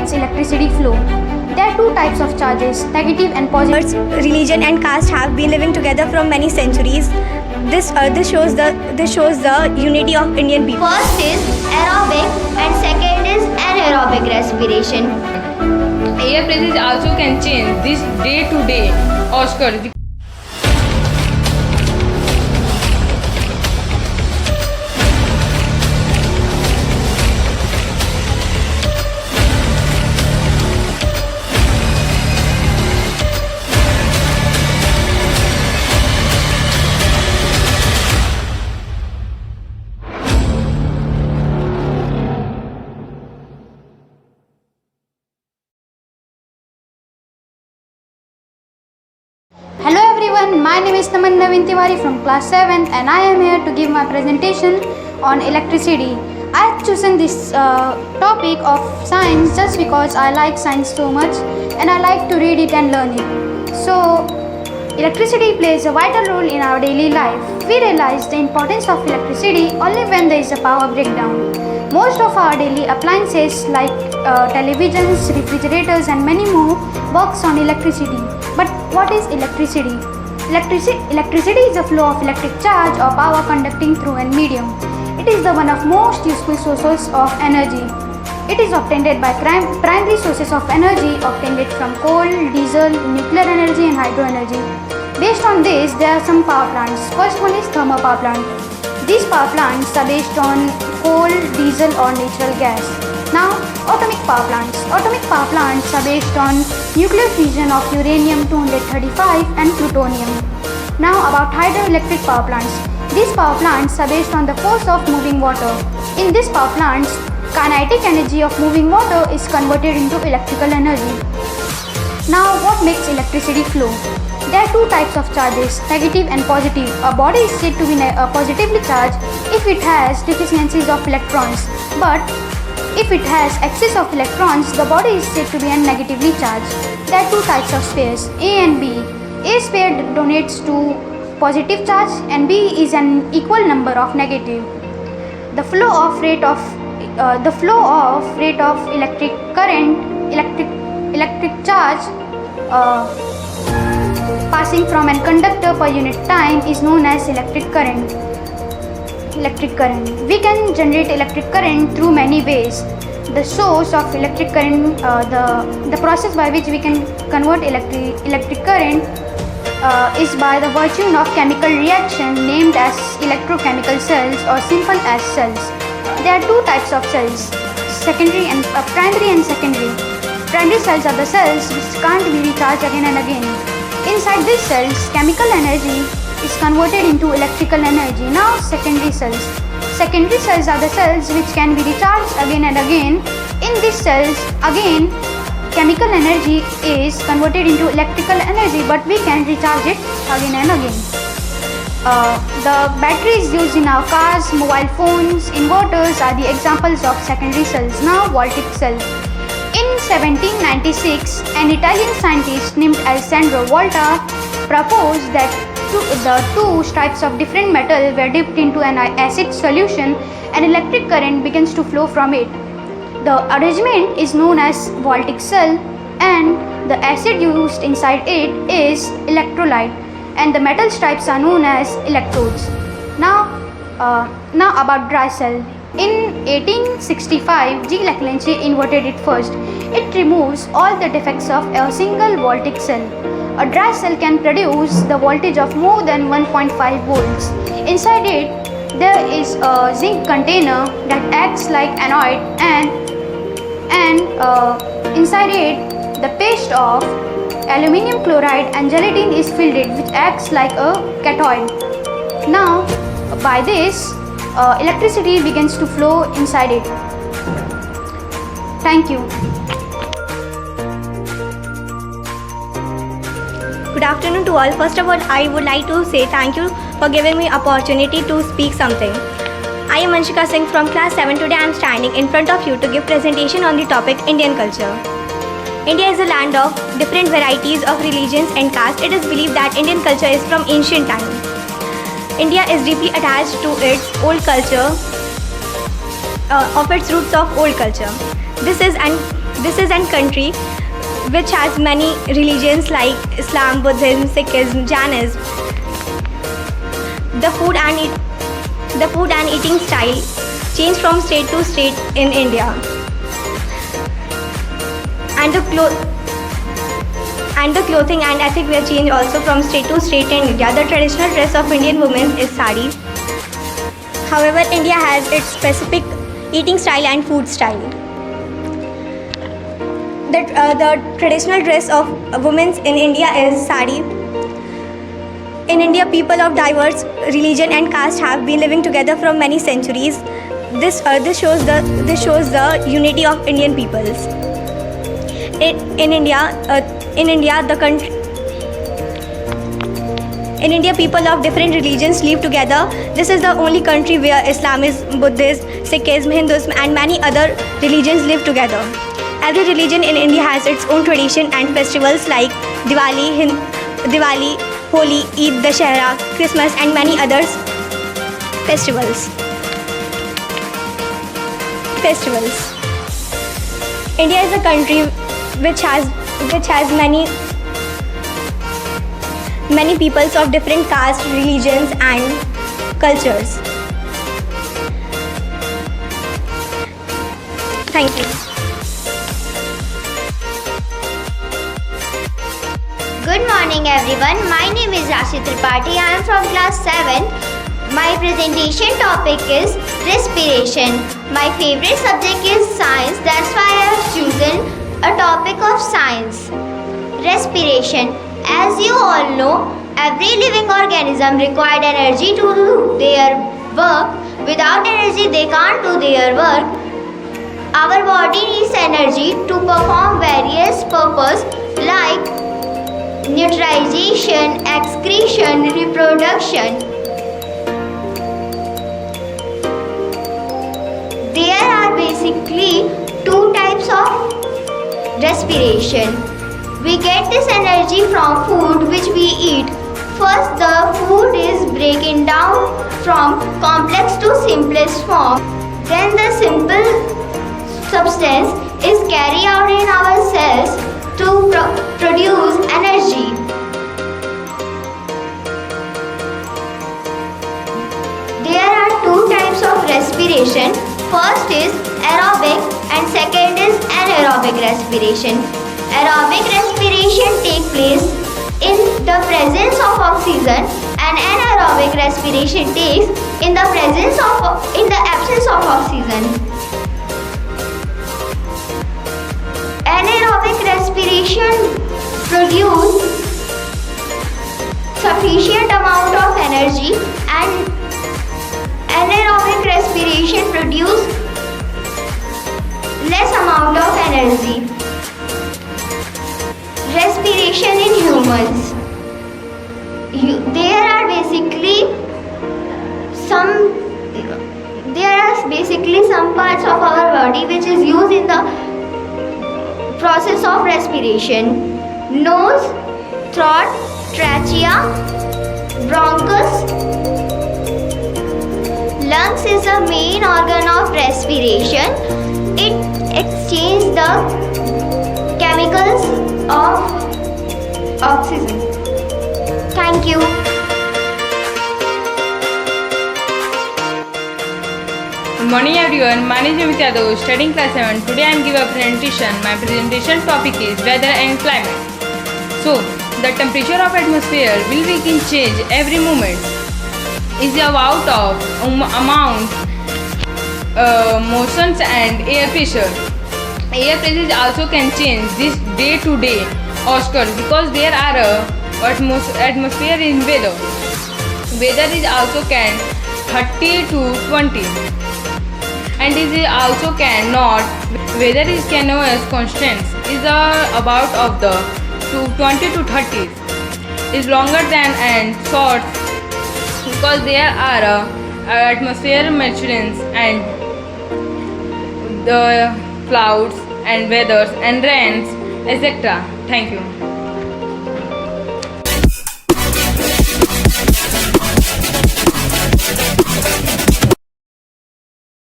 makes electricity flow? There are two types of charges, negative and positive. Religion and caste have been living together for many centuries. This shows the unity of Indian people. First is aerobic and second is anaerobic respiration. Air pressure also can change this day to day. Oscar. Hello everyone, my name is Naman Naveen Tiwari from class 7th and I am here to give my presentation on electricity. I have chosen this topic of science just because I like science so much and I like to read it and learn it. So, electricity plays a vital role in our daily life. We realize the importance of electricity only when there is a power breakdown. Most of our daily appliances like televisions, refrigerators and many more works on electricity. But what is electricity? Electricity is the flow of electric charge or power conducting through a medium. It is the one of most useful sources of energy. It is obtained by primary sources of energy obtained from coal, diesel, nuclear energy and hydro energy. Based on this, there are some power plants. First one is thermal power plant. These power plants are based on coal, diesel or natural gas. Now, atomic power plants. Atomic power plants are based on nuclear fission of uranium-235 and plutonium. Now about hydroelectric power plants. These power plants are based on the force of moving water. In these power plants, kinetic energy of moving water is converted into electrical energy. Now what makes electricity flow? There are two types of charges, negative and positive. A body is said to be positively charged if it has deficiencies of electrons. But if it has excess of electrons, the body is said to be negatively charged. There are two types of spheres, A and B. A sphere donates to positive charge and B is an equal number of negative. The flow of rate of electric current, electric charge passing from a conductor per unit time is known as electric current. We can generate electric current through many ways. The source of electric current, the process by which we can convert electric current is by the virtue of chemical reaction named as electrochemical cells or simple as cells. There are two types of cells, primary and secondary. Primary cells are the cells which can't be recharged again and again. Inside these cells, chemical energy is converted into electrical energy. Now secondary cells. Secondary cells are the cells which can be recharged again and again. In these cells, again, chemical energy is converted into electrical energy, but we can recharge it again and again. The batteries used in our cars, mobile phones, inverters are the examples of secondary cells. Now voltaic cell. In 1796, an Italian scientist named Alessandro Volta proposed that the two stripes of different metal were dipped into an acid solution and electric current begins to flow from it. The arrangement is known as voltaic cell and the acid used inside it is electrolyte and the metal stripes are known as electrodes. Now about dry cell. In 1865, G. Leclanché invented it first. It removes all the defects of a single voltaic cell. A dry cell can produce the voltage of more than 1.5 volts. Inside it, there is a zinc container that acts like anode and inside it, the paste of aluminium chloride and gelatin is filled it, which acts like a cathode. Now, by this, electricity begins to flow inside it. Thank you. Good afternoon to all. First of all, I would like to say thank you for giving me opportunity to speak something. I am Anshika Singh from class 7. Today I am standing in front of you to give presentation on the topic Indian culture. India is a land of different varieties of religions and castes. It is believed that Indian culture is from ancient times. India is deeply attached to its old culture, of its roots of old culture. This is This is a country which has many religions like Islam, Buddhism, Sikhism, Jainism. The food and eating style change from state to state in India. And the clothing and ethnic wear change also from state to state in India. The traditional dress of Indian women is sari. However, India has its specific eating style and food style. The traditional dress of women in India is sari. In India, people of diverse religion and caste have been living together for many centuries. This shows the unity of Indian peoples. In India, people of different religions live together. This is the only country where Islamism, Buddhism, Sikhism, Hinduism, and many other religions live together. Every religion in India has its own tradition and festivals like Diwali, Holi, Eid, Dashera, Christmas, and many others festivals. India is a country which has many peoples of different castes, religions, and cultures. Thank you. Good morning everyone. My name is Rashi Tripathi. I am from class 7. My presentation topic is respiration. My favorite subject is science. That's why I have chosen a topic of science. Respiration. As you all know, every living organism requires energy to do their work. Without energy, they can't do their work. Our body needs energy to perform various purposes like neutralization, excretion, reproduction. There are basically two types of respiration. We get this energy from food which we eat. First, the food is breaking down from complex to simplest form. Then the simple substance is carried out in our cells to produce energy. There are two types of respiration. First is aerobic and second is anaerobic respiration. Aerobic respiration takes place in the presence of oxygen and anaerobic respiration takes in the absence of oxygen. Anaerobic respiration produces sufficient amount of energy and anaerobic respiration produces less amount of energy. Respiration in humans. There are basically some parts of our body which is used in the process of respiration. Nose, throat, trachea, bronchus. Lungs is the main organ of respiration. It exchanges the chemicals of oxygen. Thank you. Good morning everyone. My name is Amit Yadav, studying class 7. Today I am giving a presentation. My presentation topic is weather and climate. So, the temperature of atmosphere will be in change every moment. Is about of amount, motions and air pressure. Air pressure also can change this day to day occurs because there are atmosphere in weather. Weather is also can 30 to 20 and is also cannot. Weather is continuous constants is about of the 20 to 30 is longer than and short because there are atmosphere measurements and the clouds and weathers and rains, etc. Thank you.